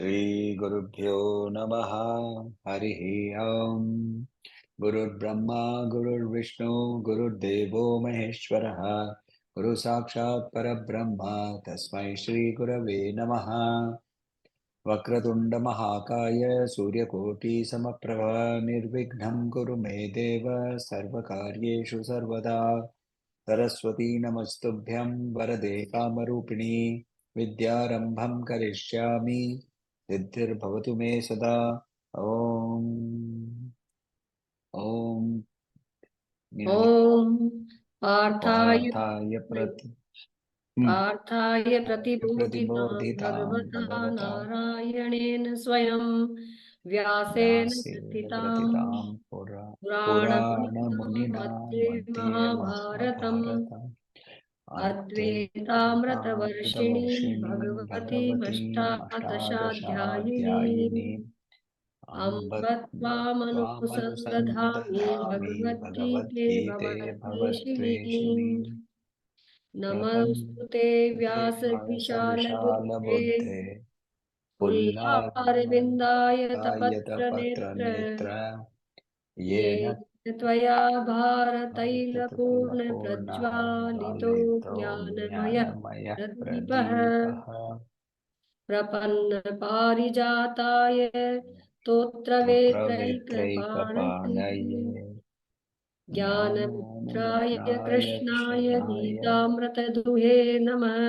Shri Gurubhyo Namaha Harihi Om. Gurur Brahma, Gurur Vishnu, Gurur Devo Maheshwaraha, Guru Sakshat Parabrahma, Tasmai Shri Gurave Namaha. Vakratunda Mahakaya, Suryakoti Samaprabha, Nirvignam Guru Me Deva, Sarvakaryeshu Sarvada. Saraswati नमस्तुभ्यं वरदे कामरूपिणी विद्यारंभं करिष्यामि सिद्धिर्भवतु मे सदा ओम ओम ओम पार्थाय प्रतिबोधितां प्रतिबोधितां भगवता भगवता नारायणेन स्वयं व्यासेन व्यासेन ग्रथितां ग्रथितां पुराणमुनिना पुराणमुनिना मध्ये मध्ये महाभारतम् महाभारतम् अद्वैतामृतवर्षिणीं अद्वैतामृतवर्षिणीं भगवतीमष्टादशाध्यायिनीम् भगवतीमष्टादशाध्यायिनीम् अम्ब अम्ब त्वामनुसन्दधामि त्वामनुसन्दधामि भगवद्गीते भगवद्गीते भवद्वेषिणीम् भवद्वेषिणीम् नमस्तुते व्यासविशालबुद्धे व्यासविशालबुद्धे पुल्लारविन्दाय तपत्रनेत्र पुल्लायतपत्रनेत्र येन येन त्वया भारतैलपूर्णप्रज्वालितो भारतपूर्णप्रज्वालितो ज्ञानमयः ज्ञानमयः प्रदीपः प्रदीपः प्रपन्नपारिजाताय स्तोत्रवेत्रैकपाणये त्रैकपाणये ज्ञानमुद्राय ज्ञानमुद्राय कृष्णाय कृष्णाय गीतामृतदुहे नमः।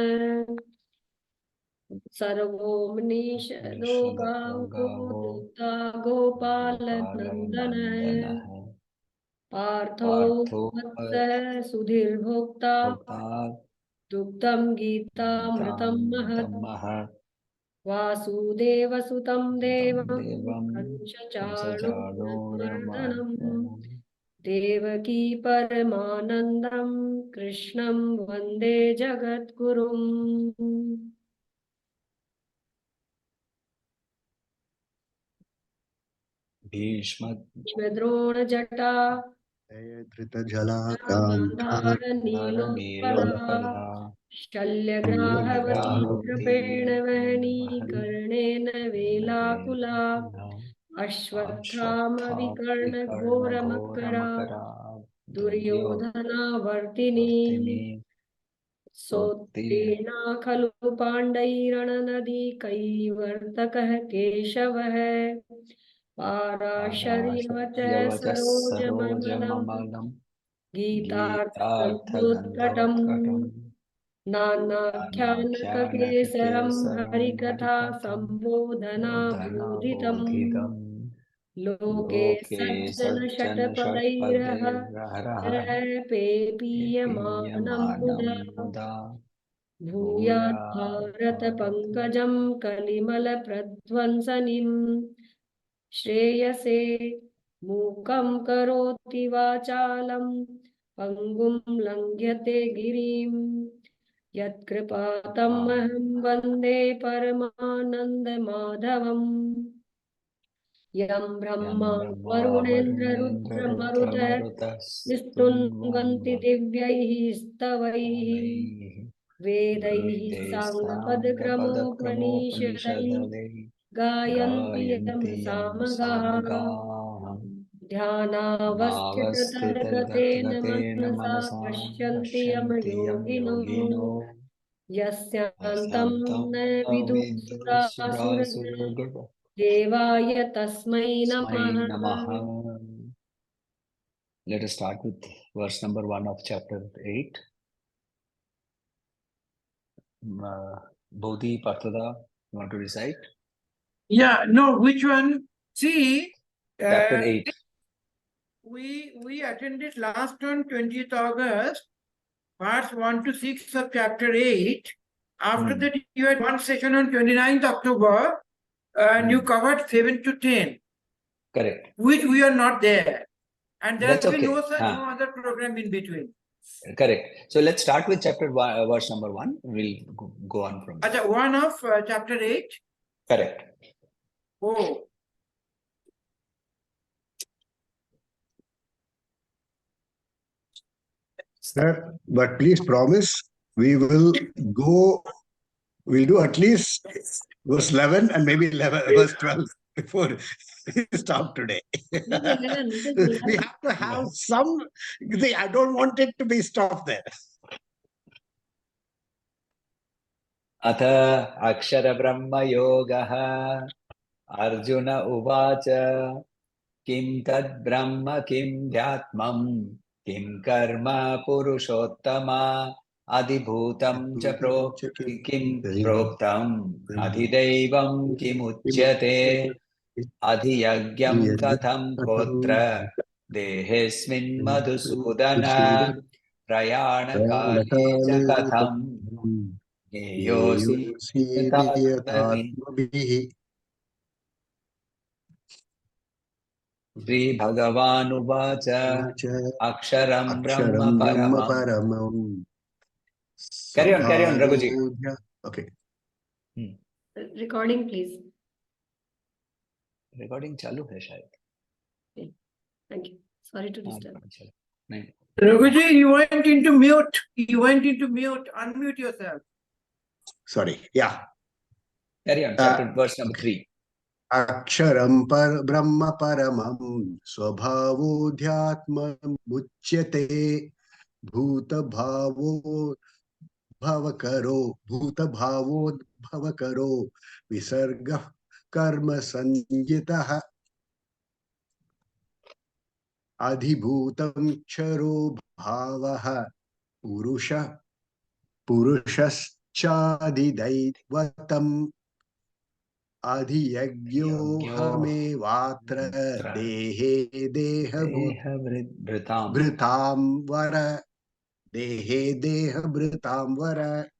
सर्वोमनीषदो गावो गावो दूता गोपालनन्दन गोपालनन्दनः पार्थो पार्थो वत्सः सुधीर्भोक्ता भोक्ता दुग्धं गीतामृतं महत् महत् वासुदेवसुतं तं देवं देवं कंसचाणूरमर्दनम् कंसचाणूरमर्दनम् देवकी परमानन्दं कृष्णं वन्दे जगद्गुरुम्। भीष्म द्रोणजटा धृतजला गान्धार गान्धारनीलोत्पला नरनीलोत्पला शल्यग्राहवती शल्यग्राहवती वहनी कर्णेन वेलाकुला वेलाकुला अश्वत्थामविकर्णघोरमकरा अश्वत्थामविकर्णघोरमकरा दुर्योधनावर्तिनी दुर्योधनावर्तिनी सोत्तीर्णा खलु पाण्डैरणनदी केशवः पाराशर्यवचः यवचः सरोजममलं सरोजममलं गीतार्थगन्धोत्कटम् गीतार्थगन्धोत्कटम् नानाख्यानककेसरं नानाख्यानककेसरं हरिकथा हरिकथं सम्बोधनाबोधितम् बोधनाबोधितम् लोके लोके सज्जन सज्जन षट्पदैरः षट्पदैर्हरः पेपीयमानं पीयमानं मुदा मुदा भूयात् भूयात् भारत भारतपङ्कजं कलिमलप्रध्वंसनीम् श्रेयसे मूकं करोति वाचालं पङ्गुं लङ्घ्यते गिरिं यत्कृपातम् अहं वन्दे परमानन्दमाधवम् यं ब्रह्मा वरुणेन्द्ररुद्रमरुतः वरुणेन्द्ररुद्रमरुतः स्तुन्वन्ति दिव्यैः स्तवैः वेदैः साङ्गपदक्रमोपनिषदैः वेदैस्ताङ्गपदक्रमोपनिषददैः गायन्ति यं गायन्ति यं सामगाः सामगाः ध्यानावस्थिततद्गतेन नावस्थितगतेन मनसा मनसा पश्यन्ति यं पश्यन्ति यं योगिनो योगिनो यस्यान्तं यस्यान्तं न न विदुः विदुर्सुरासुरगणः देवाय तस्मै तस्मै नमः। नमः. Let us start with verse number 1 of chapter 8. Bodhi Parthada, you want to recite? Yeah, no, which one? See, Chapter 8. We attended last on 20th August, parts 1 to 6 of chapter 8. After that, you had one session on 29th October, and you covered 7 to 10. Correct. which we are not there. And there That's will be okay. no other program in between. Correct. So let's start with chapter one, verse number 1. We'll go on from there. Acha, 1 of chapter 8. Correct. Oh. Sir, but please promise we will go, we'll do at least verse 11 and maybe 11, verse 12 before we stop today. It is 11. It is 11. We have to have some, I don't want it to be stopped there. Atha akshara brahma yogaha Arjuna uvacha kim tad brahma kim dhyatmam kim karma purushottama adibhutam cha kim proktam adhidevam kim uchyate adhiyagyam katham kotra dehesmin madhusudana prayana kale cha katham Yeyosi Tatmavihi. Sri Bhagavan Uvacha Aksharam Brahma Paramam. Carry on, Raghuji. Okay. Recording, please. Recording चालू है शायद. Thank you. Sorry to disturb. नहीं. Raghuji, you went into mute. You went into mute. Unmute yourself. Sorry. Yeah. Carry on. Chapter verse number 3. Aksharam Brahma Paramam Swabhavodhyatmam Muchyate Bhuta Bhavo Bhavakaro Visarga Karma Sanjitaha Adhibhutam Charo Bhavaha Purushachadidaivatam Adhiyagyo hame vatra dehe deha bhritam vara dehe deha bhritam vara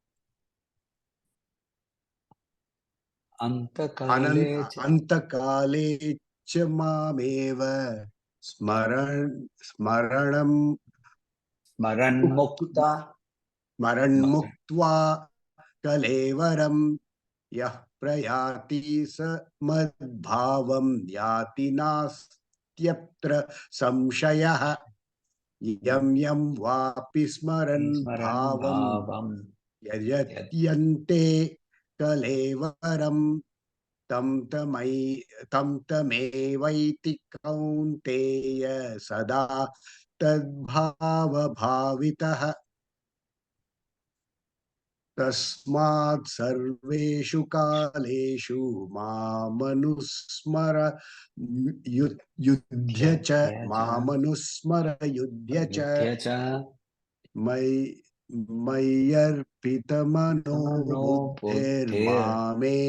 antakale cha mameva smaranam muktva kalevaram yah prayati sa madbhavam yati nastyatra samshayah yam yam vapi smaran bhavam yadyante kalevaram tam tamevaiti kaunteya sada tadbhava bhavitah Tasmat sarveshu kaleshu mamanusmara yudhyacha mayarpitamano buddhir mame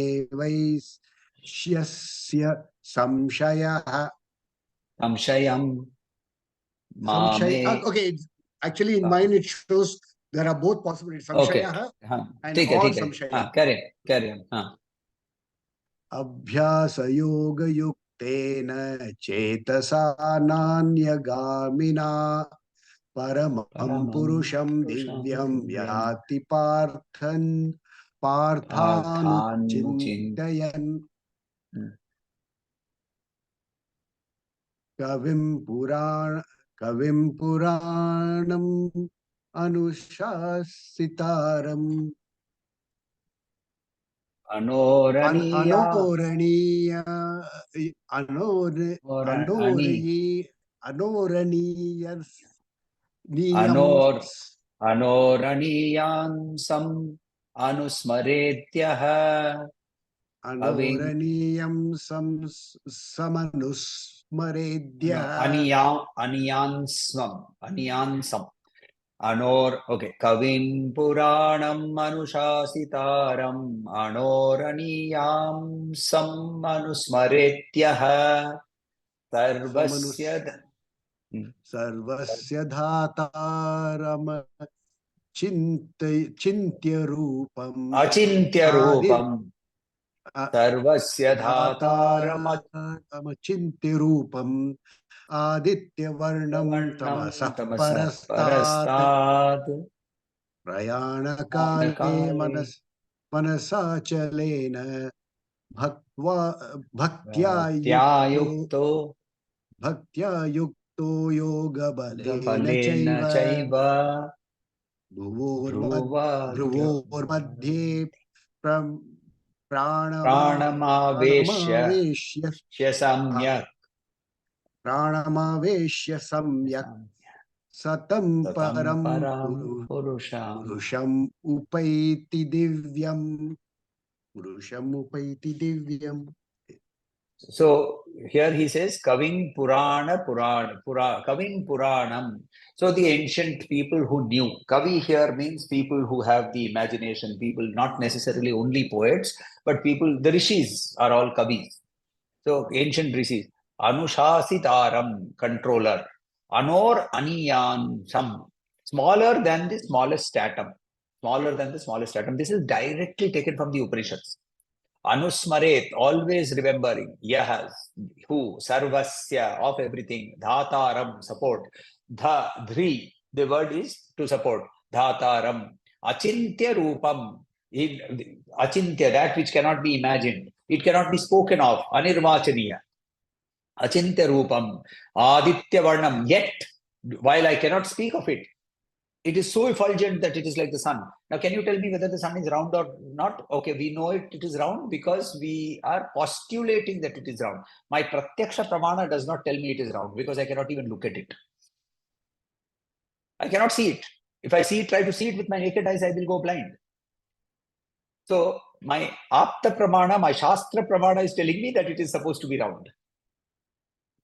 vaishyasya samshayah. Okay, actually in mine it shows there are both possibilities, samshayah and or samshayah. Carry on. Abhyasa yoga yuktena cetasa nanyagamina paramam purusham divyam yati parthanuchintayan kavim puranam anushasitaram Anoraniyam anusmaretyah Anoraniyam samanusmaredyah aniyansam Kavim Puranam Manushasitaram Anoraniyam Manusmaretyah Sarvasya dhataram chintya rupam Sarvasya dhataram Amachintya Rupam Adityavarnam Tamasah tamasa Parastat parastat Prayana Kale kale Manasachalena Bhaktya Yukto tyayukto Yoga Balena balena Chaiva chaiva Bhruvor Madhye pranamaveshya Pranamaveshya samyak Pranamaveshya Samyak Satam satam Param param purusham. Purusham Upaiti Divyam Purusham Upaiti Divyam. So here he says Kaving Kaving Puranam. So the ancient people who knew. Kavi here means people who have the imagination, people not necessarily only poets, but people, the Rishis are all Kavis. So ancient Rishis. Anushasitaram, controller. Anor Aniyan, some smaller than the smallest atom. Smaller than the smallest atom. This is directly taken from the Upanishads. Anusmaret, always remembering. Yahas, who, Sarvasya, of everything. Dhataram, support. Dhri, the word is to support. Dhataram. Achintya Rupam. Achintya, that which cannot be imagined. It cannot be spoken of. Anirvachaniya. Achintya Rupam. Aditya Varnam. Yet, while I cannot speak of it, it is so effulgent that it is like the sun. Now, can you tell me whether the sun is round or not? Okay, we know it is round because we are postulating that it is round. My pratyaksha pramana does not tell me it is round because I cannot even look at it. I cannot see it. If I try to see it with my naked eyes, I will go blind. So my apta pramana, my shastra pramana is telling me that it is supposed to be round.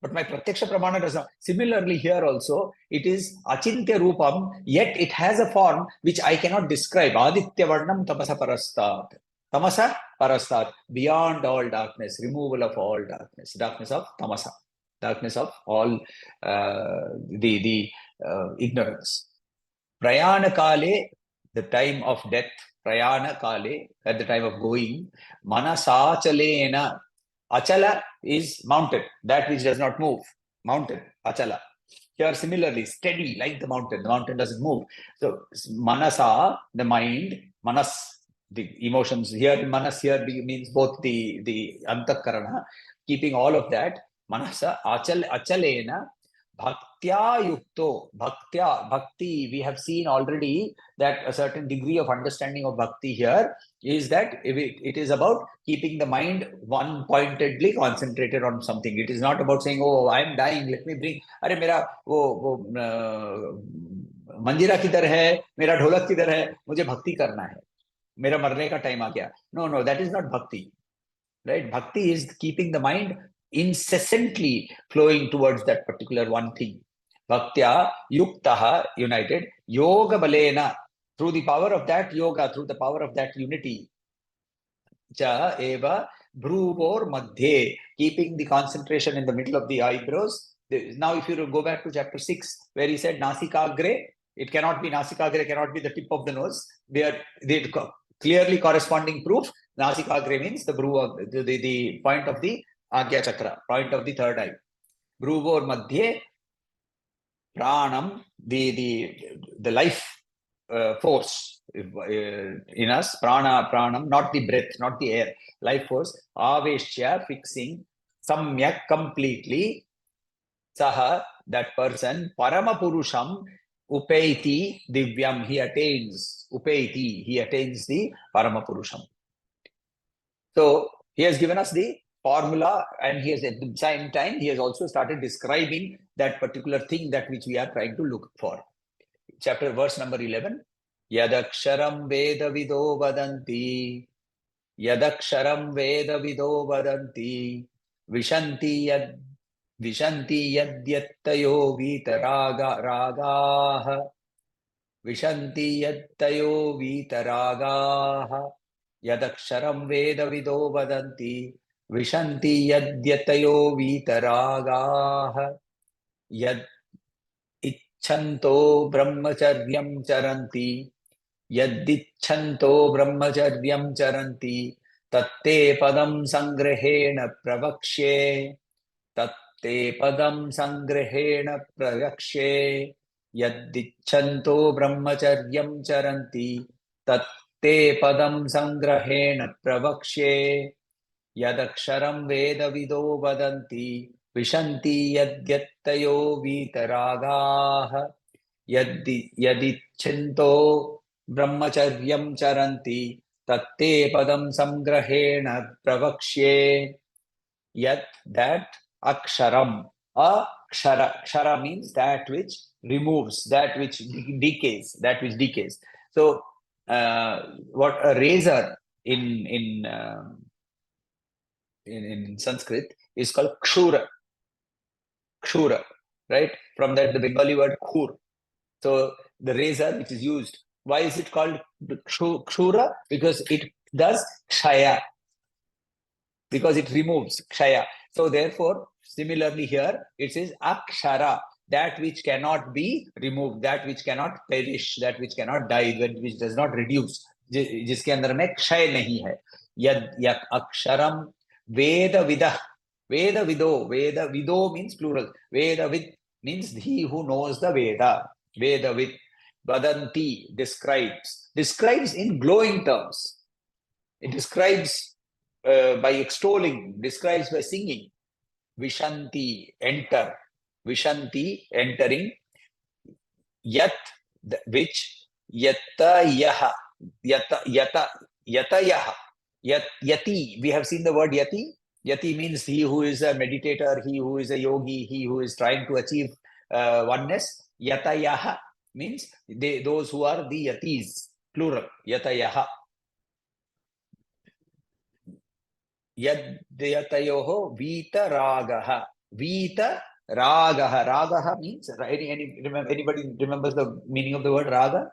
But my pratyaksha pramana does not. Similarly, here also, it is achintya rupam, yet it has a form which I cannot describe. Aditya varnam tamasa parastat. Tamasa parastat, beyond all darkness, removal of all darkness, darkness of tamasa, darkness of all the ignorance. Prayana kale, the time of death, prayana kale, at the time of going, manasachalena. Achala is mountain, that which does not move. Mountain, achala. Here, similarly, steady like the mountain doesn't move. So, manasa, the mind, manas, the emotions. Here, manas here means both the antakarana, keeping all of that. Manasa, achalena, bhaktya yukto, bhakti. We have seen already that a certain degree of understanding of bhakti here is that it is about keeping the mind one pointedly concentrated on something. It is not about saying, oh, I am dying, let me bring, अरे मेरा वो मंजीरा किधर है, मेरा ढोलक किधर है, मुझे भक्ति करना है, मेरा मरने का टाइम आ गया. No, that is not bhakti. Right? Bhakti is keeping the mind incessantly flowing towards that particular one thing. Bhaktya yuktaha, united, yoga balena, through the power of that yoga, through the power of that unity. Cha eva bhruvor madhye, keeping the concentration in the middle of the eyebrows. Now, if you go back to chapter 6, where he said nasikagre, it cannot be nasikagre, cannot be the tip of the nose. They clearly corresponding proof. Nasikagre means the the point of the Agya Chakra, point of the third eye. Bhruvor madhye pranam, the life force in us, pranam, not the breath, not the air, life force, aveshya, fixing, samyak, completely, saha, that person, parama purusham, upaiti divyam, he attains, upaiti, he attains the parama purusham. So he has given us the formula, and he has at the same time he has also started describing that particular thing that which we are trying to look for. Chapter verse number 11. Yadaksharam veda vido vadanti, Yadaksharam veda vido vadanti, Vishanti yadyattayo vitaragaha, Vishanti yadtayo vitaragaha, Yadaksharam veda vido vadanti, Vishanti yadyatayo vitaragaha, Yad icchanto brahmacharyam charanti, Yadicchanto brahmacharyam charanti, tatte padam sangrahena pravakshe, tatte padam sangrahena pravakshe, yaddichanto brahmacharyam charanti, tatte padam sangrahena pravakshe, yadaksharam vedavido vadanti, vishanti yadyattayo vitaragaha, yadichanto brahmacharyam charanti, tatte padam sangrahena pravakshe, yat, that, aksharam. Kshara means that which removes, that which decays, that which decays. So, what a razor in Sanskrit is called kshura. Kshura, right? From that, the Bengali word khur. So, the razor which is used. Why is it called kshura? Because it does kshaya. Because it removes kshaya. So therefore, similarly here, it says akshara, that which cannot be removed, that which cannot perish, that which cannot die, which does not reduce, जिसके अंदर में क्षय नहीं है. यद यक अक्षरम वेद विदः, वेद विदो, वेद विदो means plural, veda vid means he who knows the Veda, veda vid. Vadanti describes in glowing terms. It describes by extolling, describes by singing. Vishanti, enter. Vishanti, entering. Yat, which. Yatta yaha. Yata yaha. Yati. We have seen the word yati. Yati means he who is a meditator, he who is a yogi, he who is trying to achieve oneness. Yata yaha means those who are the yatis, plural. Yata yaha. Yadyatayoho vita ragaha. Vita ragaha. Ragaha means, anybody remembers the meaning of the word raga?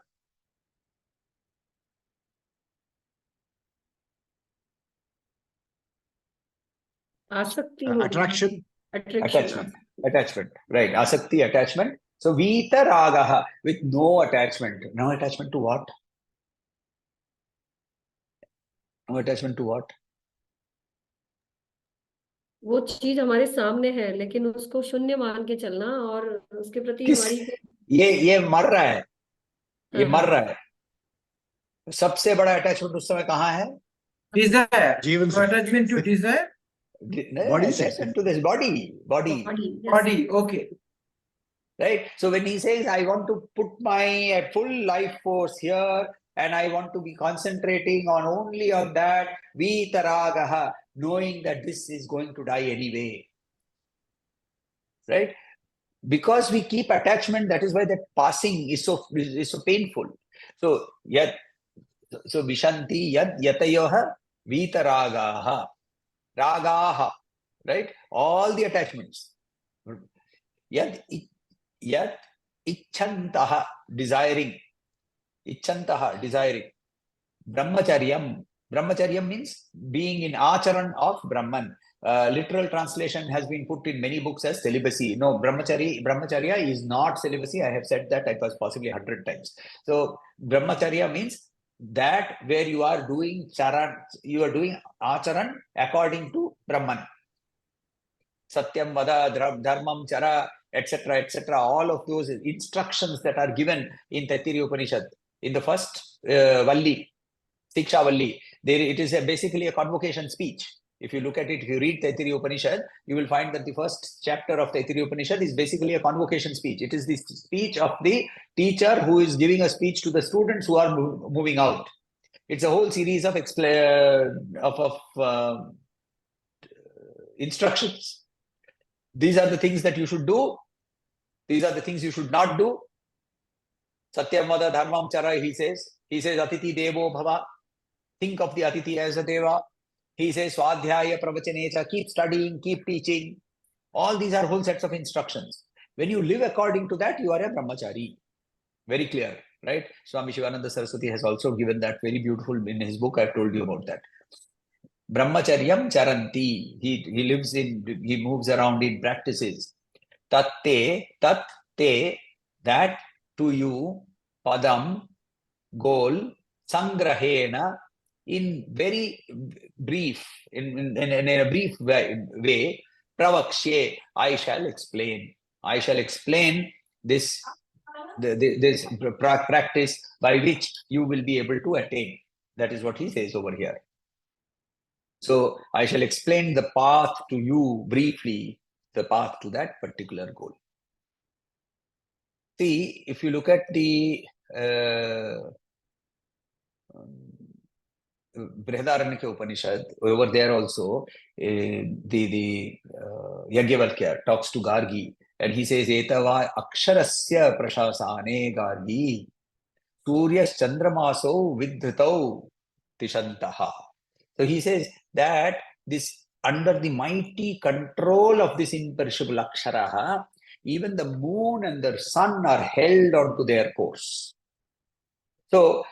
आसक्ति होगी. Attraction. Attachment. Right. Asakti, attachment. So vita ragaha, with no attachment. No attachment to what? No attachment to what? वो चीज हमारे सामने है लेकिन उसको शून्य मान के चलना और उसके प्रति किस हमारी ये मर रहा है, ये हाँ, मर रहा है. सबसे बड़ा अटैचमेंट उस समय कहाँ है? Desire. जीवन से. Attachment to desire. Body से. Attachment to this body. body, yes. Body. Okay. Right? So when he says, I want to put my full life force here and I want to be concentrating on only on that, vitaragaha, knowing that this is going to die anyway. Right? Because we keep attachment, that is why that passing is so painful. So vishanti yad yatayoha vitaragaha. Ragaha. Right? All the attachments. Yad icchantaha, desiring. Icchantaha, desiring. Brahmacharyam means being in acharan of Brahman. Literal translation has been put in many books as celibacy. No, brahmacharya is not celibacy. I have said that possibly 100 times. So brahmacharya means that where you are doing charan, you are doing acharan according to Brahman. Satyam vada, dharmam chara, etc., etc. All of those instructions that are given in Taittiriya Upanishad. In the first Valli, Siksha Valli, it is basically a convocation speech. If you look at it, if you read Taittiriya Upanishad, you will find that the first chapter of Taittiriya Upanishad is basically a convocation speech. It is the speech of the teacher who is giving a speech to the students who are moving out. It's a whole series of instructions. These are the things that you should do. These are the things you should not do. Satyam vada dharmam chara, he says. He says, Atiti devo bhava. Think of the Atiti as a deva. He says, Swadhyaya pravachanecha. Keep studying, keep teaching. All these are whole sets of instructions. When you live according to that, you are a brahmachari. Very clear, right? Swami Shivananda Saraswati has also given that very beautiful in his book. I've told you about that. Brahmacharyam charanti. He moves around in practices. Tatte, that to you, padam, goal, sangrahena, in very brief, in a brief way, pravakshe, I shall explain. I shall explain this this practice by which you will be able to attain. That is what he says over here. So I shall explain the path to you briefly, the path to that particular goal. See, if you look at the Brihadaranyaka Upanishad, over there also, the Yajnavalkya talks to Gargi, and he says, Etava aksharasya prashasane Gargi, Suryas chandramaso vidhritau tishantaha. So he says that this, under the mighty control of this imperishable aksharaha, even the moon and the sun are held onto their course. So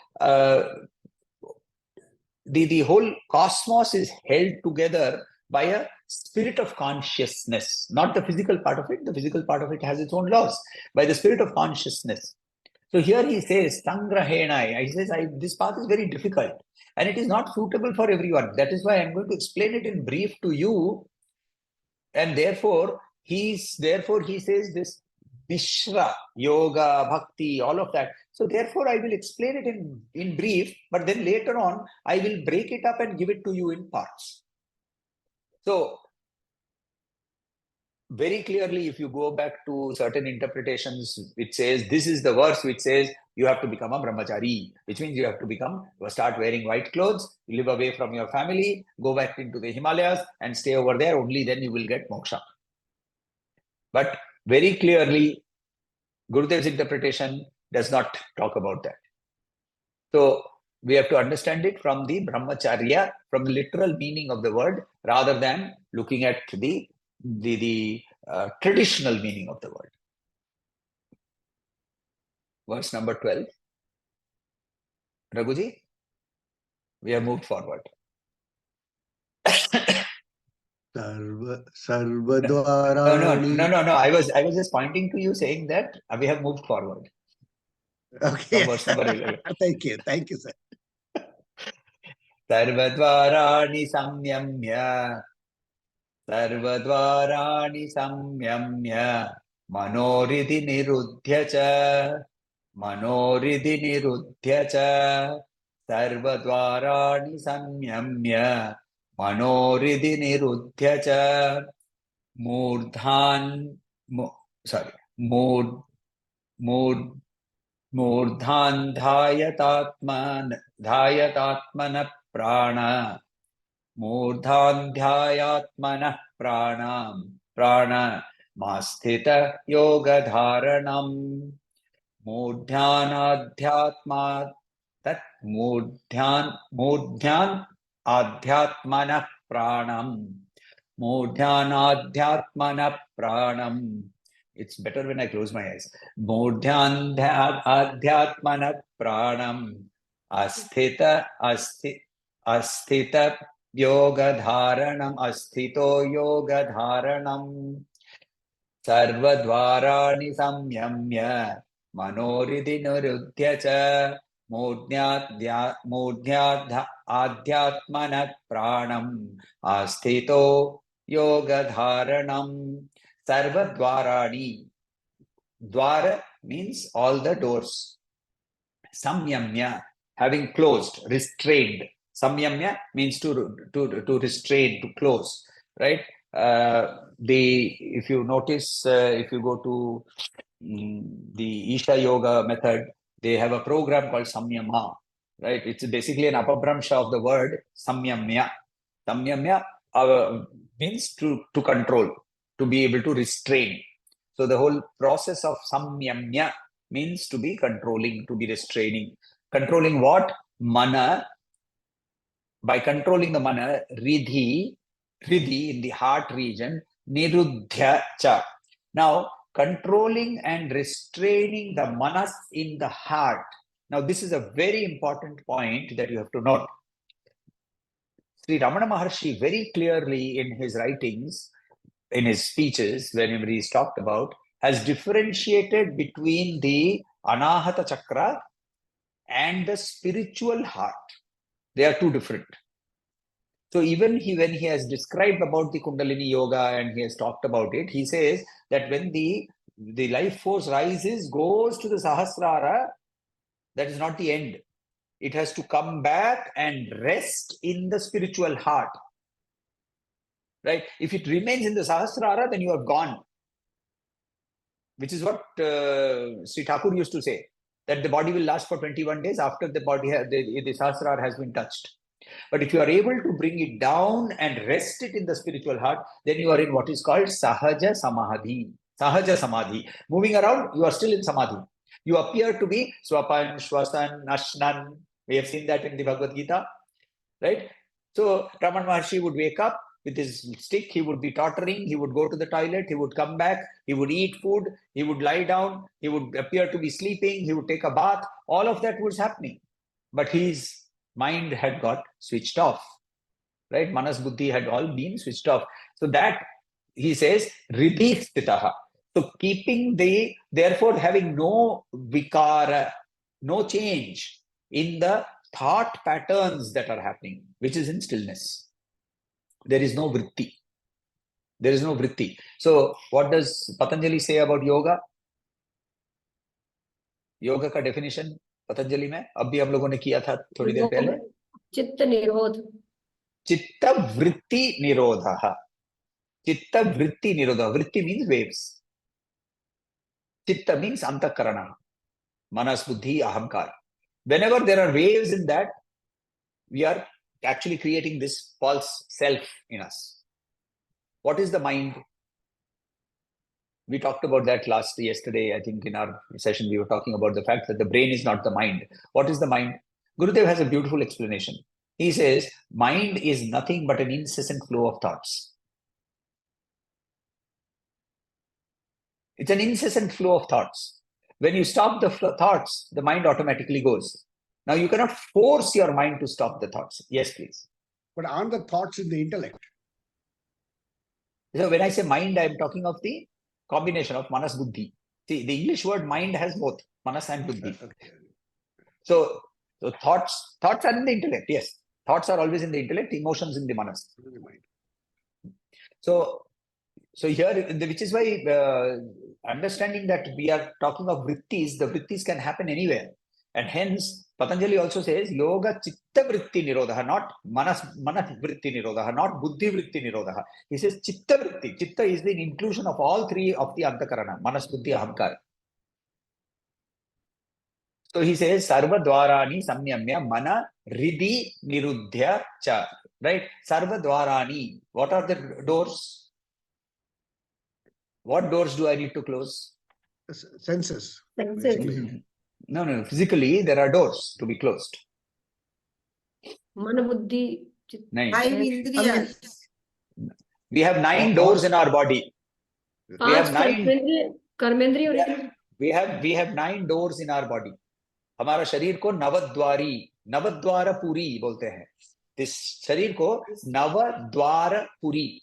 the whole cosmos is held together by a spirit of consciousness, not the physical part of it. The physical part of it has its own laws, by the spirit of consciousness. So here he says, Sangrahena. He says, this path is very difficult and it is not suitable for everyone. That is why I'm going to explain it in brief to you. And therefore he says this Mishra, yoga, bhakti, all of that. So therefore I will explain it in brief, but then later on I will break it up and give it to you in parts. So very clearly, if you go back to certain interpretations, it says, this is the verse which says you have to become a brahmachari, which means you have to start wearing white clothes, live away from your family, go back into the Himalayas and stay over there. Only then you will get moksha. But very clearly, Gurudev's interpretation does not talk about that. So we have to understand it from the brahmacharya, from the literal meaning of the word, rather than looking at the traditional meaning of the word. Verse number 12. Raghuji, we have moved forward. Sarvadvarani. No. I was just pointing to you, saying that we have moved forward. Okay. Verse number 11. Thank you, sir. Sarvadvarani samyamya. Sarvadvarani samyamya. Manoridhi niruddhya cha. Manoridhi niruddhya cha. Sarvadvarani samyamya. Manoridhi niruddhya cha. Murdhan dhayatatmana prana. Murdhan dhayatmana prana masthita yoga dharanam. Murdhyanadhyatma tat murdhyan adhyatmana pranam. Murdhyanadhyatmana pranam. It's better when I close my eyes. Murdhyanadhyatmana pranam. Asthita yoga dharanam. Asthito yoga dharanam. Sarvadvarani samyamya. Manoridhi niruddhya cha. Murdhyadhyatmana pranam. Asthito yoga dharanam. Sarvadvarani. Dwara means all the doors. Samyamya, having closed, restrained. Samyamya means to restrain, to close, right? If you notice, if you go to the Isha Yoga method, they have a program called Samyama, right? It's basically an apabhramsha of the word Samyamya. Samyamya means to control, to be able to restrain. So the whole process of Samyamya means to be controlling, to be restraining. Controlling what? Mana. By controlling the mana, Ridhi in the heart region, Niruddhya cha. Now, controlling and restraining the manas in the heart. Now, this is a very important point that you have to note. Sri Ramana Maharshi very clearly in his writings, in his speeches, whenever he's talked about, has differentiated between the Anahata Chakra and the spiritual heart. They are two different. So even when he has described about the Kundalini Yoga and he has talked about it, he says that when the life force rises, goes to the Sahasrara, that is not the end. It has to come back and rest in the spiritual heart. Right? If it remains in the Sahasrara, then you are gone. Which is what Sri Thakur used to say, that the body will last for 21 days after the body, the Sahasrara has been touched. But if you are able to bring it down and rest it in the spiritual heart, then you are in what is called Sahaja Samadhi. Sahaja Samadhi. Moving around, you are still in Samadhi. You appear to be Swapan, Shwasan, Ashnan. We have seen that in the Bhagavad Gita. Right? So Raman Maharshi would wake up with his stick, he would be tottering, he would go to the toilet, he would come back, he would eat food, he would lie down, he would appear to be sleeping, he would take a bath. All of that was happening. But his mind had got switched off, right? Manas Buddhi had all been switched off. So that, he says, Ridhi Sthitaha. So keeping therefore having no vikara, no change in the thought patterns that are happening, which is in stillness. There is no vritti. There is no vritti. So what does Patanjali say about yoga? Yoga का definition Patanjali में अभी हम लोगों ने किया था थोड़ी देर पहले. चित्त निरोध. चित्त वृत्ति निरोधः. Chitta vritti nirodha. Vritti means waves. Chitta means antakarana. Manas, buddhi, ahamkar. Whenever there are waves in that, we are actually creating this false self in us. What is the mind? We talked about that yesterday, I think in our session, we were talking about the fact that the brain is not the mind. What is the mind? Gurudev has a beautiful explanation. He says, mind is nothing but an incessant flow of thoughts. It's an incessant flow of thoughts. When you stop the thoughts, the mind automatically goes. Now, you cannot force your mind to stop the thoughts. Yes, please. But aren't the thoughts in the intellect? So when I say mind, I am talking of the combination of manas buddhi. See, the English word mind has both manas and buddhi. So thoughts are in the intellect. Yes, thoughts are always in the intellect. Emotions in the manas. So here, which is why understanding that we are talking of vrittis, the vrittis can happen anywhere, and hence Patanjali also says yoga chitta vritti nirodha, not manas vritti nirodha, not buddhi vritti nirodha. He says chitta vritti. Chitta is the inclusion of all three of the antakarana, manas, buddhi, ahamkar. So he says sarva dwarani samyamya mana ridhi niruddhya cha. Right? Sarva dwarani. What are the doors? What doors do I need to close? Senses. No. Physically, there are doors to be closed. Mana buddhi. Five indriyas. We have 9 doors in our body. We have 9. कर्मेंद्रिय. We have 9 doors in our body. हमारा शरीर को नवद्वारपुरी बोलते हैं. इस शरीर को नवद्वारपुरी.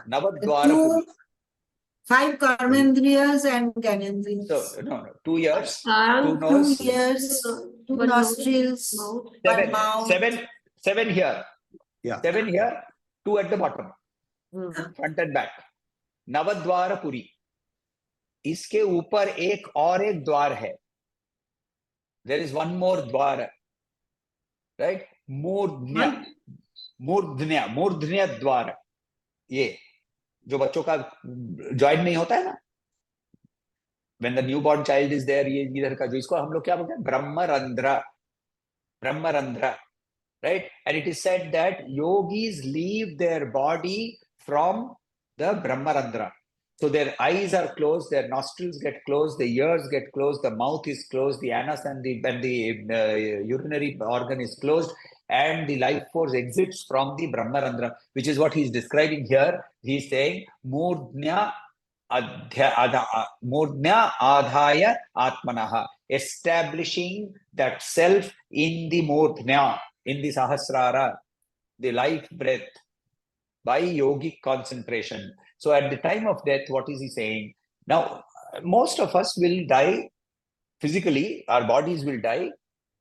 नवद्वारपुरी. 5 karmendriyas and gyanendriyas. So, no. 2 ears, 2 2 nose, ears, 2 nostrils, 1 mouth. 7 here. Yeah. 7 here, 2 at the bottom. Front and back. नवद्वारपुरी. इसके ऊपर एक द्वार है. There is one more द्वार. Right? मूर्धन्य द्वार. ये जो बच्चों का जॉइंट नहीं होता है ना, when the newborn child is there, ये इधर का जो इसको हम लोग क्या बोलते हैं, ब्रह्मरंध्र, right? And it is said that yogis leave their body from the brahmarandhra. So their eyes are closed, their nostrils get closed, the ears get closed, the mouth is closed, the anus and the urinary organ is closed, and the life force exits from the brahmarandhra, which is what he is describing here. He is saying murdhnya adhaya atmanaha, establishing that self in the murdhnya, in the sahasrara, the life breath, by yogic concentration. So at the time of death, what is he saying? Now, most of us will die physically, our bodies will die,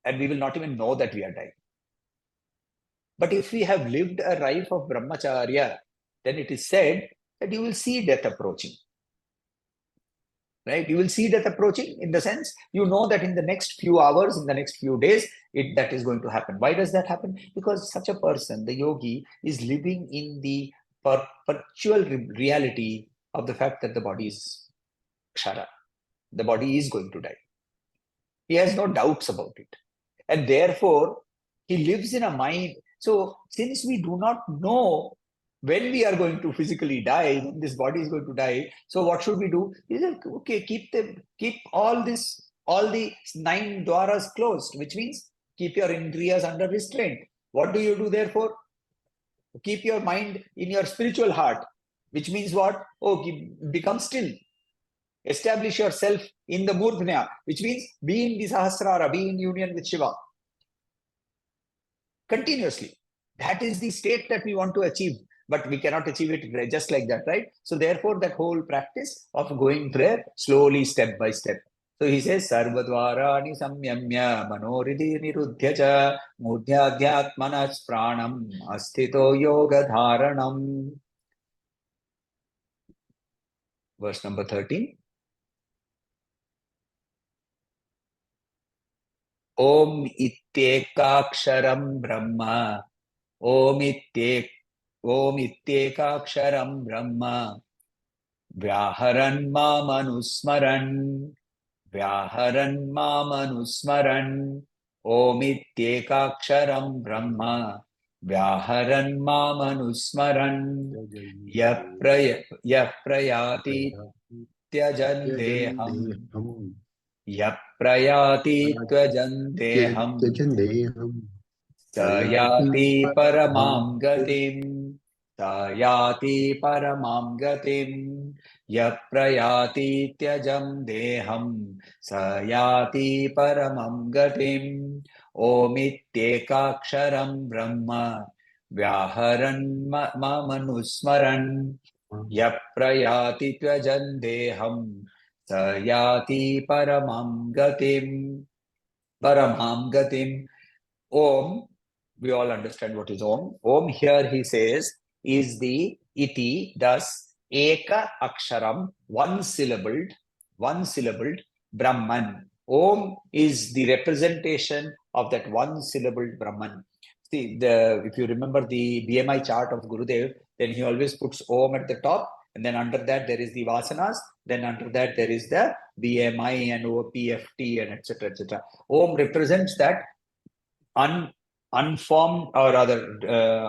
and we will not even know that we are dying. But if we have lived a life of brahmacharya, then it is said that you will see death approaching. Right? You will see death approaching in the sense, you know that in the next few hours, in the next few days, that is going to happen. Why does that happen? Because such a person, the yogi, is living in the perpetual reality of the fact that the body is kshara. The body is going to die. He has no doubts about it. And therefore, he lives in a mind. So, since we do not know when we are going to physically die, when this body is going to die, so what should we do? He said, okay, keep all the 9 dwaras closed, which means keep your indriyas under restraint. What do you do therefore? Keep your mind in your spiritual heart, which means what? Oh, become still. Establish yourself in the murdhnya, which means be in the sahasrara, be in union with Shiva. Continuously. That is the state that we want to achieve, but we cannot achieve it just like that, right? So therefore, that whole practice of going there slowly, step by step. So he says, Sarvadvarani samyamya manoridi nirudhyaja mudhyadhyatmanas pranam asthito yoga dharanam. Verse number 13. Om ityekaksharam brahma. Om ityekaksharam brahma. Vyaharan mamanusmaran. Vyaharan mamanusmaran. Om ityekaksharam brahma. Vyaharan mamanusmaran. Yaprayati tyajan deham. Yaprayati tyajan deham. Sayati paramam gatim. Sayati paramam gatim. Yaprayati tyajam deham. Sayati paramam gatim. Om ityekaksharam brahma. Vyaharan mamanusmaran. Yaprayati tyajan deham. Sayati paramam gatim. Paramam gatim. Om, we all understand what is Om. Om here he says is the iti, thus eka aksharam, one syllabled, Brahman. Om is the representation of that one syllabled Brahman. See, if you remember the BMI chart of Gurudev, then he always puts Om at the top, and then under that there is the Vasanas, then under that there is the BMI and OPFT and etc. etc. Om represents that unformed or rather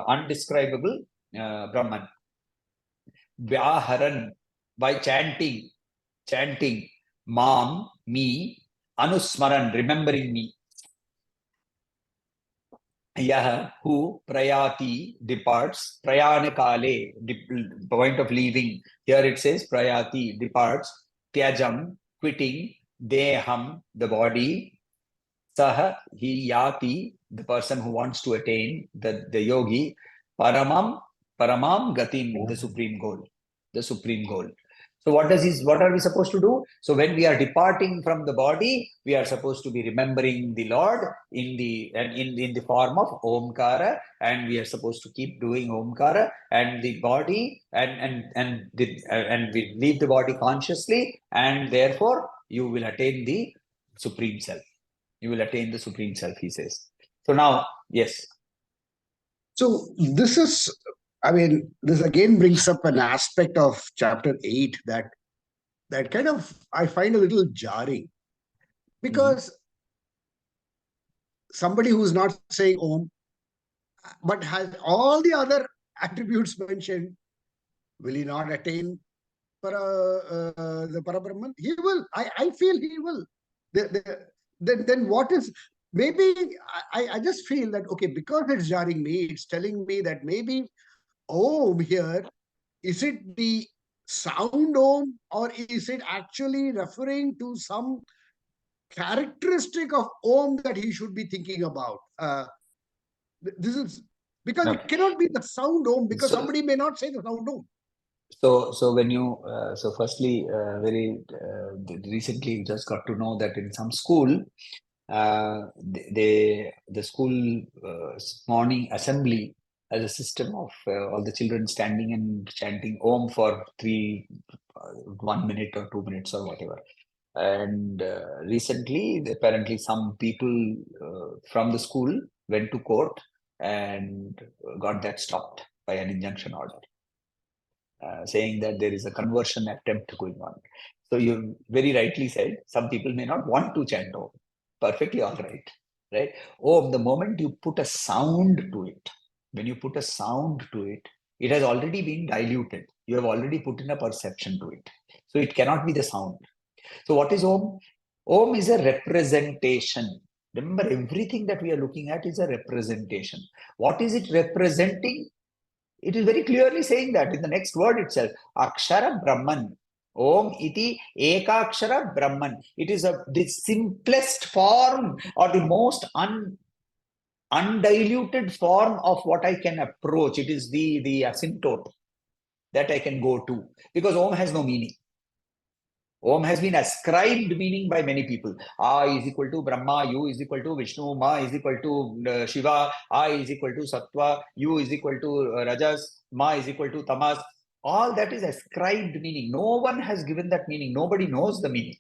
undescribable Brahman. Vyaharan, by chanting, Mam, me, Anusmaran, remembering me. Yah, who, Prayati, departs, Prayanakale, point of leaving. Here it says Prayati, departs, Tyajam, quitting, Deham, the body, Saha, he yati, the person who wants to attain, the yogi, paramam gatim, the supreme goal. So what are we supposed to do? So when we are departing from the body, we are supposed to be remembering the Lord in the form of Omkara, and we are supposed to keep doing Omkara, and the body and we leave the body consciously, and therefore you will attain the supreme self. You will attain the supreme self, he says. So now, yes. So this is, I mean, this again brings up an aspect of chapter 8 that kind of I find a little jarring, because somebody who's not saying Om but has all the other attributes mentioned, will he not attain the Parabrahman? He will. I feel he will. Then what is, maybe I just feel that, okay, because it's jarring me, it's telling me that maybe Om here, is it the sound Om, or is it actually referring to some characteristic of Om that he should be thinking about? This is because it cannot be the sound Om, because somebody may not say the sound Om. So when you firstly, very recently, you just got to know that in some school, the school morning assembly has a system of all the children standing and chanting Om for 1 minute or 2 minutes or whatever. And recently, apparently, some people from the school went to court and got that stopped by an injunction order, saying that there is a conversion attempt going on. So you very rightly said, some people may not want to chant Om. Perfectly all right, right? Om, the moment you put a sound to it, when you put a sound to it, it has already been diluted. You have already put in a perception to it. So it cannot be the sound. So what is Om? Om is a representation. Remember, everything that we are looking at is a representation. What is it representing? It is very clearly saying that in the next word itself, Akshara Brahman. Om iti ekakshara Brahman. It is the simplest form or the most undiluted form of what I can approach. It is the asymptote that I can go to, because Om has no meaning. Om has been ascribed meaning by many people. A is equal to Brahma, U is equal to Vishnu, Ma is equal to Shiva, I is equal to Sattva, U is equal to Rajas, Ma is equal to Tamas. All that is ascribed meaning. No one has given that meaning. Nobody knows the meaning.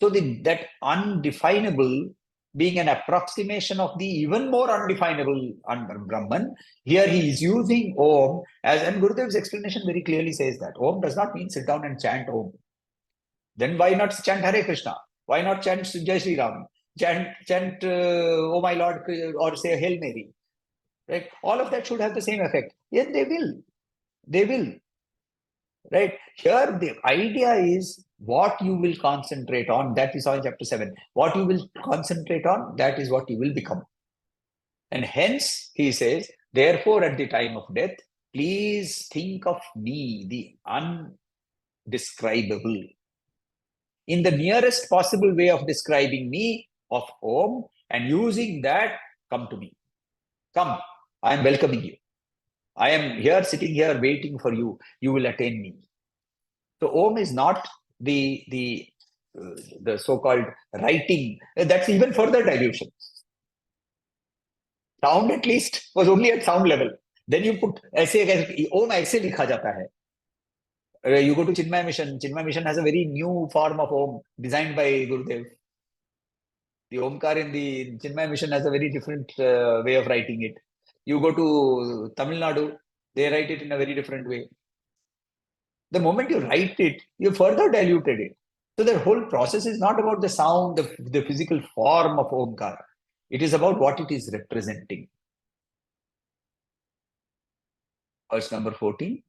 So that undefinable being an approximation of the even more undefinable Brahman, here he is using Om as, and Gurudev's explanation very clearly says that Om does not mean sit down and chant Om. Then why not chant Hare Krishna? Why not chant Jai Sri Ram? Chant Oh my Lord, or say Hail Mary. Right? All of that should have the same effect. Yes, they will. They will. Right? Here the idea is what you will concentrate on, that we saw in chapter 7. What you will concentrate on, that is what you will become. And hence, he says, therefore, at the time of death, please think of me, the undescribable. In the nearest possible way of describing me, of Om, and using that, come to me. Come, I am welcoming you. I am here, sitting here, waiting for you. You will attain me. So Om is not the so-called writing. That's even further dilution. Sound at least was only at sound level. Then you put ऐसे Om ऐसे लिखा जाता है. You go to Chinmaya Mission. Chinmaya Mission has a very new form of Om designed by Gurudev. The Omkar in the Chinmaya Mission has a very different way of writing it. You go to Tamil Nadu, they write it in a very different way. The moment you write it, you further diluted it. So the whole process is not about the sound, the physical form of Omkar. It is about what it is representing. Verse number 14.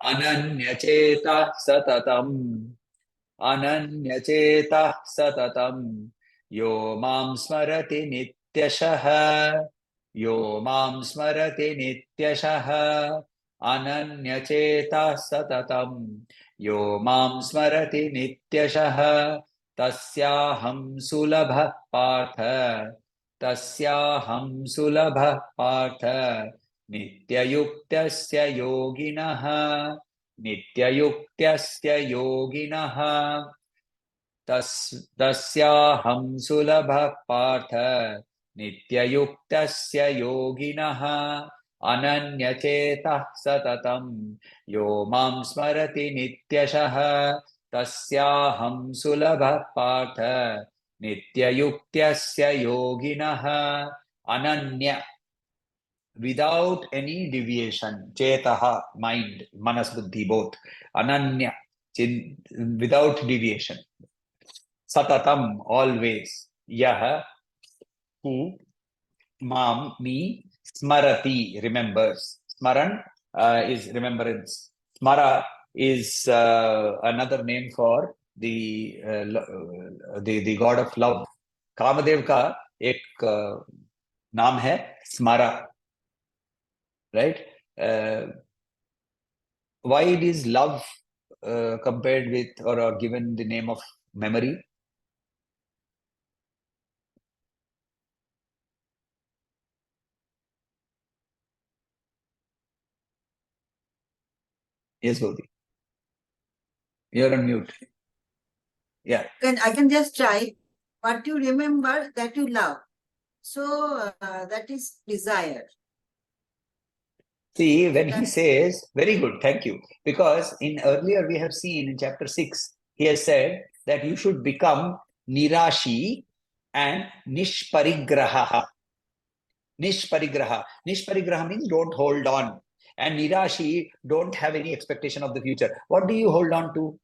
Ananyacheta satatam. Ananyacheta satatam. Yo mam smarati nityashaha. Yo mam smarati nityashaha. Ananyacheta satatam. Yo mam smarati nityashaha. Tasyaham sulabha partha. Tasyaham sulabha partha. Nityayuktasya yoginaha. Nityayuktasya yoginaha. Tasyaham sulabha partha. Nityayuktasya yoginaha. Ananyachetah satatam. Yo mam smarati nityashaha. Tasyaham sulabha partha. Nityayuktasya yoginaha. Ananya. Without any deviation. Chetaha, mind, manas, buddhi, both. Ananya, without deviation. Satatam, always. Yaha, who, mam, me, smarati, remembers. Smaran is remembrance. Smara is another name for the god of love. Kamadev का एक नाम है स्मरा. Right? Why it is love compared with or given the name of memory? Yes, Gaudi. You're on mute. Yeah. I can just try. What you remember that you love. So that is desire. See, when he says, very good, thank you. Because in earlier we have seen in chapter 6, he has said that you should become nirashi and nishparigraha. Nishparigraha. Nishparigraha means don't hold on. And nirashi, don't have any expectation of the future. What do you hold on to?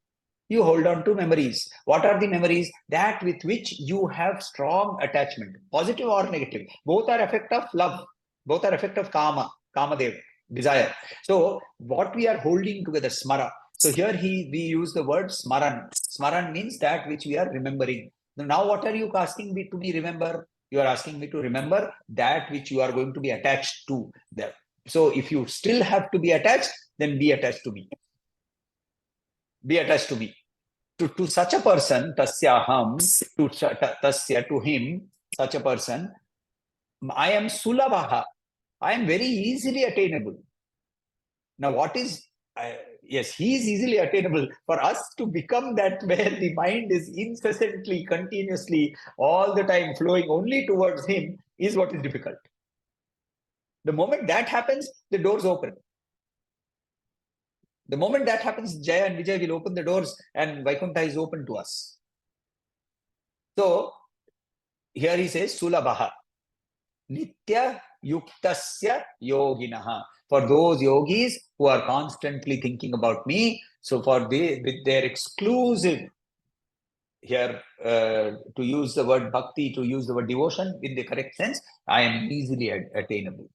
You hold on to memories. What are the memories? That with which you have strong attachment, positive or negative. Both are effect of love. Both are effect of kama, kamadev, desire. So what we are holding together, smara. So here we use the word smaran. Smaran means that which we are remembering. Now what are you asking me to be remember? You are asking me to remember that which you are going to be attached to. There. So if you still have to be attached, then be attached to me. Be attached to me. To such a person, tasyaham, tasya, to him, such a person, I am sulabhaha. I am very easily attainable. Now, what is, yes, he is easily attainable. For us to become that where the mind is incessantly, continuously, all the time flowing only towards him is what is difficult. The moment that happens, the doors open. The moment that happens, Jaya and Vijay will open the doors and Vaikuntha is open to us. So, here he says, Sulabhaha. Nitya yuktasya yoginaha. For those yogis who are constantly thinking about me, so with their exclusive, here to use the word bhakti, to use the word devotion in the correct sense, I am easily attainable.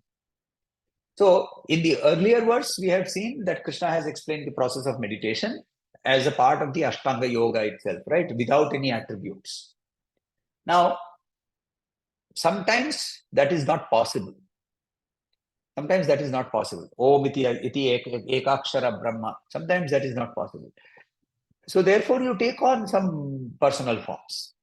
So, in the earlier verse, we have seen that Krishna has explained the process of meditation as a part of the Ashtanga Yoga itself, right? Without any attributes. Now, sometimes that is not possible. Sometimes that is not possible. Om iti ekakshara brahma. Sometimes that is not possible. So, therefore, you take on some personal forms.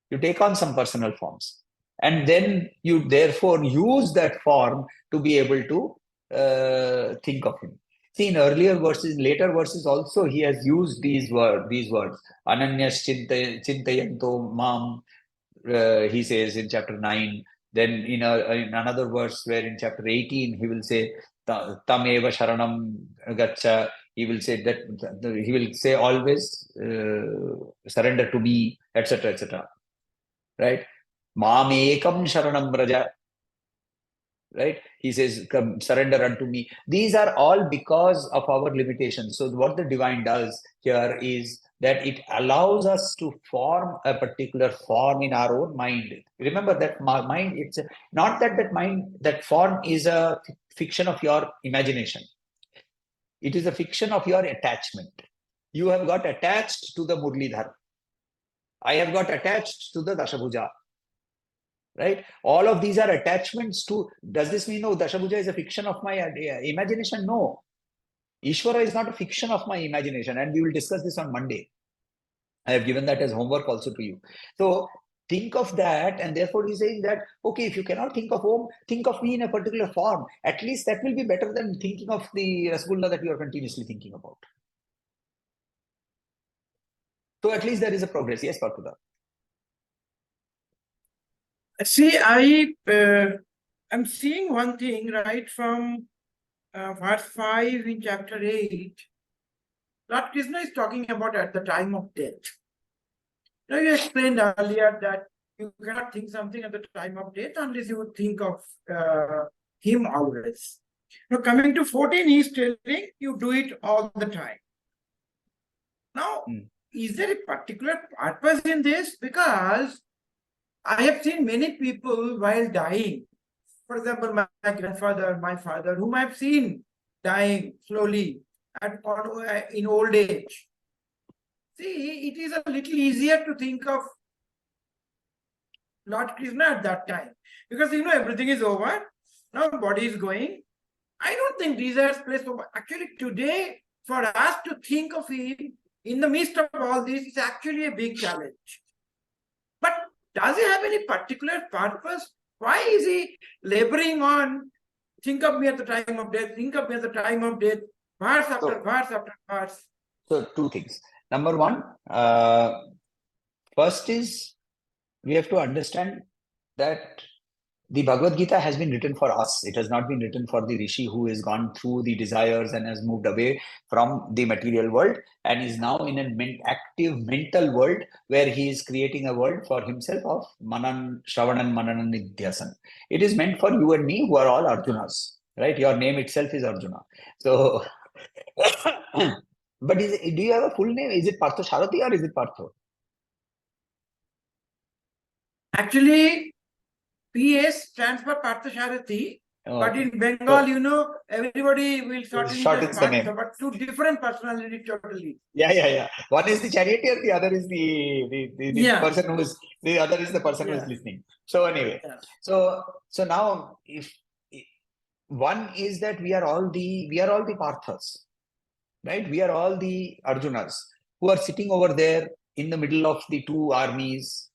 You take on some personal forms. And then you therefore use that form to be able to think of him. See, in earlier verses, later verses also, he has used these words. Ananyas chintayanto mam, he says in chapter 9. Then in another verse where in chapter 18, he will say, Tameva sharanam gacha. He will say that, he will say always, surrender to me, etc., etc. Right? Mamekam sharanam braja. Right? He says, come, surrender unto me. These are all because of our limitations. So what the divine does here is that it allows us to form a particular form in our own mind. Remember that mind, it's not that mind, that form is a fiction of your imagination. It is a fiction of your attachment. You have got attached to the Murlidhar. I have got attached to the Dashabhuja. Right? All of these are attachments to, does this mean, no, Dashabhuja is a fiction of my imagination? No. Ishvara is not a fiction of my imagination, and we will discuss this on Monday. I have given that as homework also to you. So think of that, and therefore he's saying that, okay, if you cannot think of Om, think of me in a particular form. At least that will be better than thinking of the Rasgulla that you are continuously thinking about. So at least there is a progress. Yes, Partuda. See, I'm seeing one thing right from verse 5 in chapter 8. Lord Krishna is talking about at the time of death. Now, you explained earlier that you cannot think something at the time of death unless you would think of him always. Now, coming to 14, he is telling you do it all the time. Now, is there a particular purpose in this? Because I have seen many people while dying. For example, my grandfather, my father, whom I have seen dying slowly in old age. See, it is a little easier to think of Lord Krishna at that time. Because, everything is over. Now body is going. I don't think desires place over. Actually, today, for us to think of him in the midst of all this is actually a big challenge. But does he have any particular purpose? Why is he laboring on, think of me at the time of death, think of me at the time of death? Verse after So- verse after verse. So two things. Number one, first is we have to understand that the Bhagavad Gita has been written for us. It has not been written for the Rishi who has gone through the desires and has moved away from the material world and is now in an active mental world where he is creating a world for himself of Manan, Shravanam, Mananan, Nidhyasan. It is meant for you and me who are all Arjunas, right? Your name itself is Arjuna. So, but do you have a full name? Is it Partho Sharati or is it Partho? Actually, PS stands for Parthasarathi, but in Bengal, everybody will shorten it Shortens as the name. Partha, but two different personalities totally. Yeah. One is the charioteer, the other is the Yeah. person who is the other is the person who is Yeah. listening. So anyway, Yeah. so now if one is that we are all the Parthas, right? We are all the Arjunas who are sitting over there in the middle of the two armies,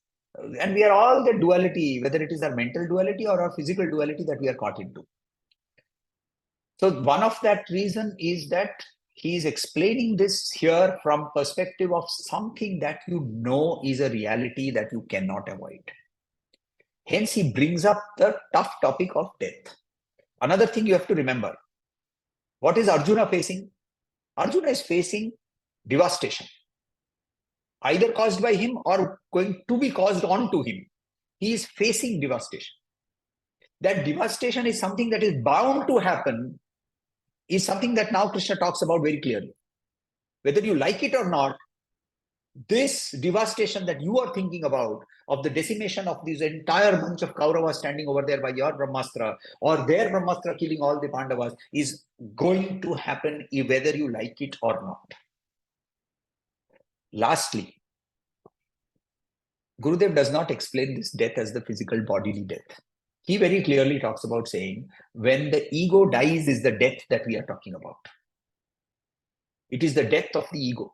and we are all the duality, whether it is our mental duality or our physical duality that we are caught into. So one of that reason is that he is explaining this here from perspective of something that you know is a reality that you cannot avoid. Hence, he brings up the tough topic of death. Another thing you have to remember, what is Arjuna facing? Arjuna is facing devastation, either caused by him or going to be caused on to him. He is facing devastation. That devastation is something that is bound to happen, is something that now Krishna talks about very clearly. Whether you like it or not, this devastation that you are thinking about, of the decimation of this entire bunch of Kauravas standing over there by your Brahmastra, or their Brahmastra killing all the Pandavas, is going to happen whether you like it or not. Lastly, Gurudev does not explain this death as the physical bodily death. He very clearly talks about saying, when the ego dies is the death that we are talking about. It is the death of the ego.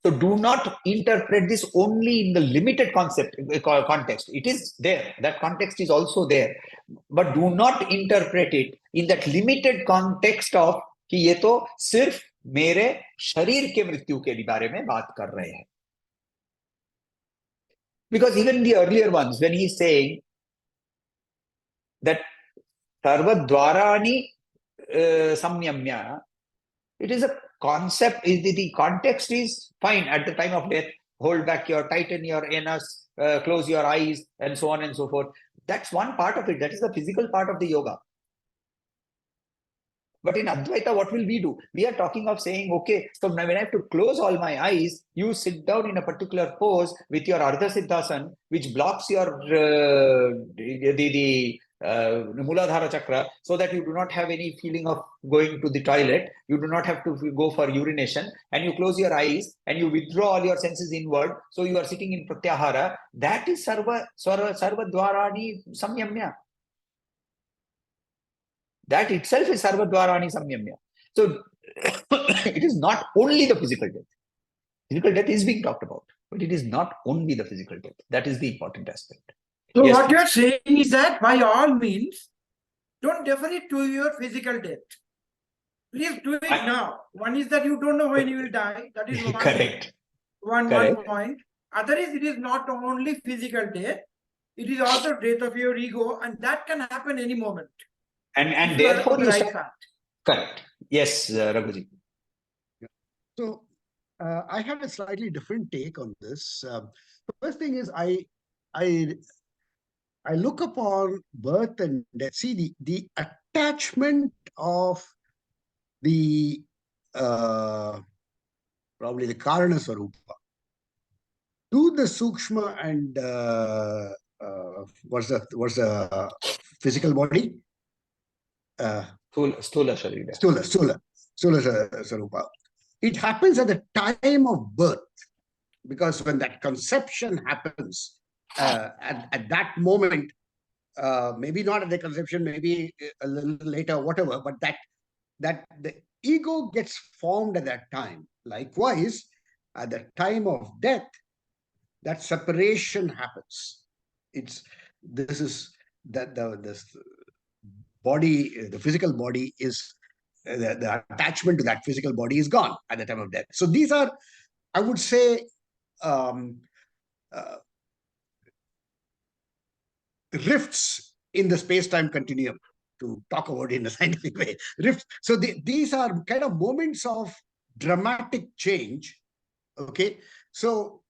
So do not interpret this only in the limited context. It is there. That context is also there. But do not interpret it in that limited context of कि ये तो सिर्फ मेरे शरीर के मृत्यु के बारे में बात कर रहे हैं. Because even the earlier ones, when he's saying that sarvadvarani samyamya, it is a concept, the context is fine at the time of death. Hold back tighten your anus, close your eyes, and so on and so forth. That's one part of it. That is the physical part of the yoga. But in Advaita, what will we do? We are talking of saying, okay, so when I have to close all my eyes, you sit down in a particular pose with your Ardha Siddhasan, which blocks your Muladhara Chakra, so that you do not have any feeling of going to the toilet. You do not have to go for urination, and you close your eyes and you withdraw all your senses inward. So you are sitting in Pratyahara. That is Sarva Dwarani Samyamya. That itself is Sarvadvarani Samyamya. So it is not only the physical death. Physical death is being talked about, but it is not only the physical death. That is the important aspect. So Yes, what please. you are saying is that by all means, don't defer it to your physical death. Please do it now. One is that you don't know when you will die. That is one Correct. One Correct. point. Other is it is not only physical death, it is also death of your ego, and that can happen any moment. And If are therefore on the you right start. path. Correct. Yes, Raghuji. So I have a slightly different take on this. First thing is I look upon birth and death. See the attachment of the probably the Karana Swarupa to the Sukshma and what's the physical body? Stula Sharira. Stula Swarupa. It happens at the time of birth, because when that conception happens, at that moment, maybe not at the conception, maybe a little later, whatever, but that the ego gets formed at that time. Likewise, at the time of death, that separation happens. This body, the physical body is the attachment to that physical body is gone at the time of death. So these are, I would say, rifts in the space-time continuum, to talk about it in a scientific way. Rifts. So these are kind of moments of dramatic change. Okay, so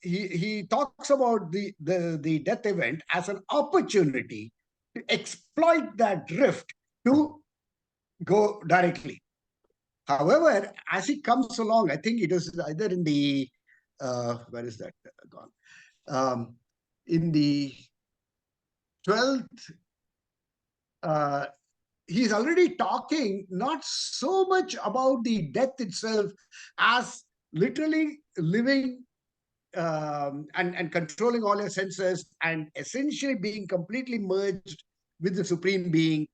he talks about the death event as an opportunity to exploit that rift to go directly. However, as he comes along, I think it is either in the where is that gone? In the 12th, he's already talking not so much about the death itself as literally living and controlling all your senses and essentially being completely merged with the Supreme Being.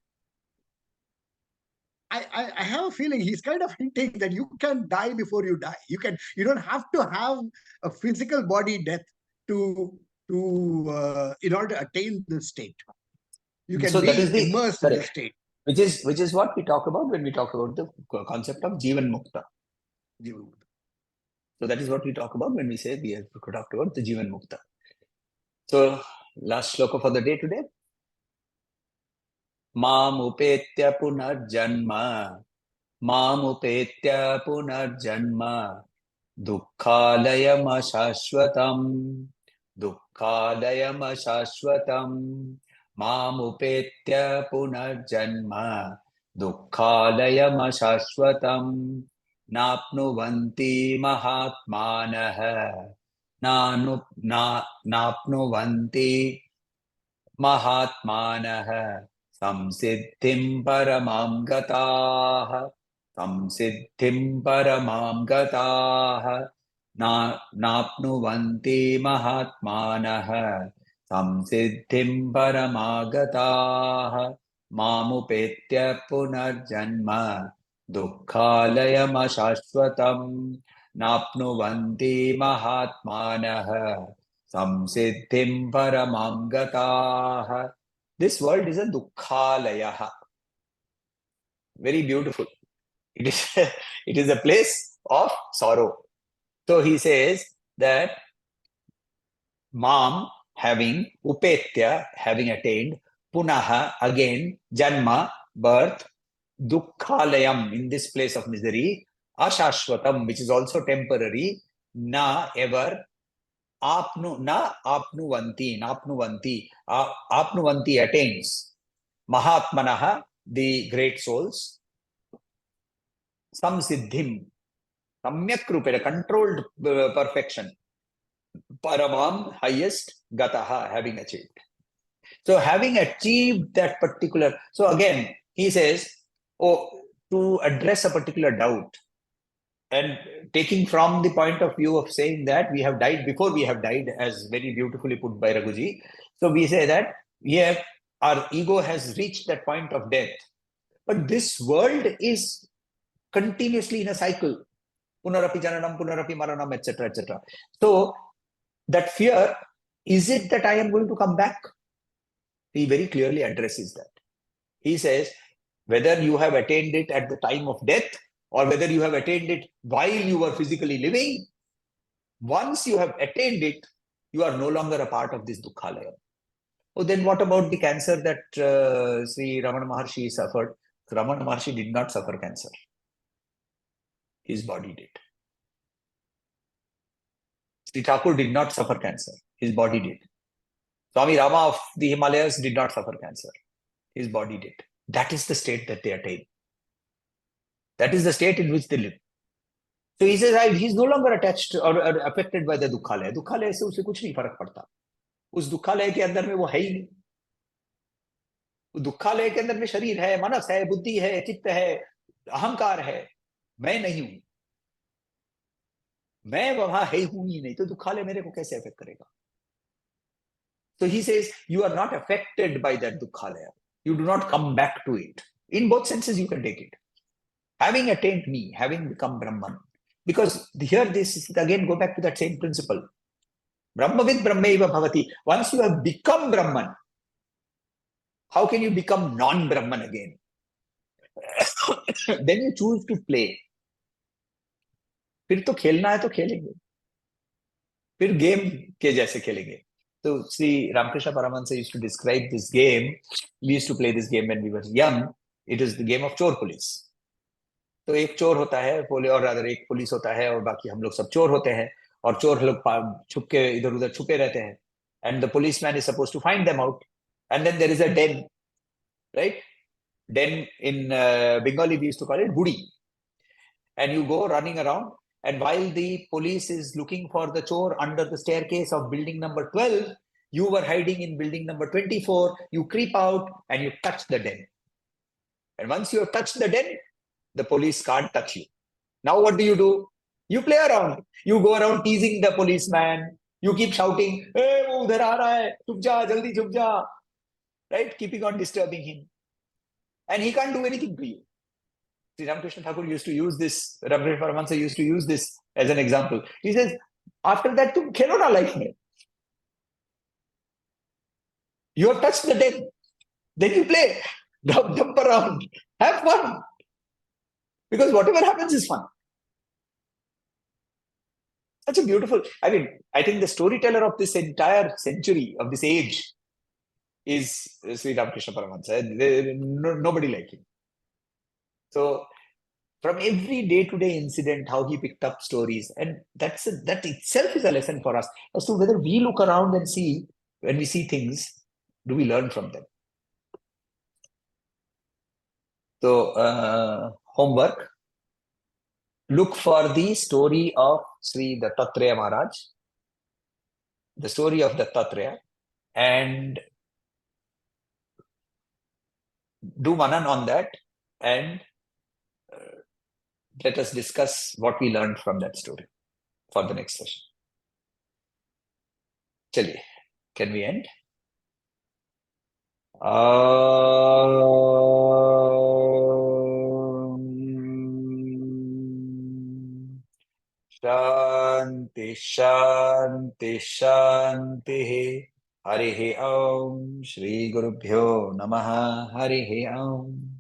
I have a feeling he's kind of hinting that you can die before you die. You don't have to have a physical body death to in order to attain this state. You can So be that is the immersed in the state. which is what we talk about when we talk about the concept of Jivan Mukta. So that is what we talk about when we say we have talked about the Jivan Mukta. So last shloka for the day today. Mamupetya punarjanma, mamupetya punarjanma, dukkhalayam ashashvatam, dukkhalayam ashashvatam, mamupetya punarjanma, dukkhalayam ashashvatam, napnuvanti mahatmanah, napnuvanti mahatmanah samsiddhim paramam gataah, samsiddhim paramam gataah, napnuvanti mahatmanah samsiddhim paramagataah, mamupetya punarjanma dukkhalayam ashashvatam, napnuvanti mahatmanah samsiddhim paramam gataah. This world is a dukkhalaya. Very beautiful. It is a place of sorrow. So he says that mam, having, upetya, having attained, punaha, again, janma, birth, dukkhalayam, in this place of misery, ashashvatam, which is also temporary, na, ever, apnuvanti attains, mahatmanaha, the great souls, samsiddhim, samyak rupena, controlled perfection, paramam, highest, gataha, having achieved. So having achieved that particular, so again he says, to address a particular doubt, and taking from the point of view of saying that we have died before we have died, as very beautifully put by Raghuji. So we say that our ego has reached that point of death. But this world is continuously in a cycle. Punarapi jananam, punarapi maranam, etc., etc. So that fear, is it that I am going to come back? He very clearly addresses that. He says, whether you have attained it at the time of death, or whether you have attained it while you were physically living, once you have attained it, you are no longer a part of this dukkhalaya. Oh, then what about the cancer that Sri Ramana Maharshi suffered? Ramana Maharshi did not suffer cancer. His body did. Sri Thakur did not suffer cancer. His body did. Swami Rama of the Himalayas did not suffer cancer. His body did. That is the state that they attain. That is the state in which they live. So he says, he's no longer attached or affected by the dukkhalaya. Dukkhalaya से उसे कुछ नहीं फर्क पड़ता. उस दुखालय के अंदर में वो है ही नहीं. दुखालय के अंदर में शरीर है, मनस है, बुद्धि है, चित्त है, अहंकार है. मैं नहीं हूं. मैं वहां है हूं ही नहीं, तो दुखालय मेरे को कैसे अफेक्ट करेगा? So he says, you are not affected by that dukkhalaya. You do not come back to it. In both senses, you can take it. Having attained me, having become Brahman. Because here this is again go back to that same principle. Brahmavid Brahmaiva Bhavati. Once you have become Brahman, how can you become non-Brahman again? then you choose to play. फिर तो खेलना है तो खेलेंगे, फिर game के जैसे खेलेंगे. So Sri Ramakrishna Paramahansa used to describe this game. We used to play this game when we were young. It is the game of चोर पुलिस. तो एक चोर होता है और अदर एक पुलिस होता है और बाकी हम लोग सब चोर होते हैं और चोर लोग छुप के इधर उधर छुपे रहते हैं. And the policeman is supposed to find them out. And then there is a den, right? Den in Bengali we used to call it budi. And you go running around, and while the police is looking for the chore under the staircase of building number 12, you were hiding in building number 24. You creep out and you touch the den. And once you have touched the den, the police can't touch you. Now what do? You play around. You go around teasing the policeman. You keep shouting, "Hey, wo udhar aa raha hai, chup ja, jaldi chup ja," right? Keeping on disturbing him. And he can't do anything to you. Sri Ramakrishna Thakur used to use this, Ramakrishna Paramahansa used to use this as an example. He says, after that, tum khelo na life mein. You have touched the den. Then you play. Jump around. Have fun. Because whatever happens is fun. Such a beautiful, I think the storyteller of this entire century, of this age, is Sri Ramakrishna Paramahansa. Nobody like him. So, from every day-to-day incident, how he picked up stories, and that itself is a lesson for us as to whether we look around and see, when we see things, do we learn from them? So, homework. Look for the story of Sri Dhrtarashtra Maharaj, the story of Dhrtarashtra, and do manan on that, and let us discuss what we learned from that story for the next session. Chaliye, can we end? Shanti, Shanti, Shanti. Harihi Om. Shri Gurubhyo Namaha. Harihi Om.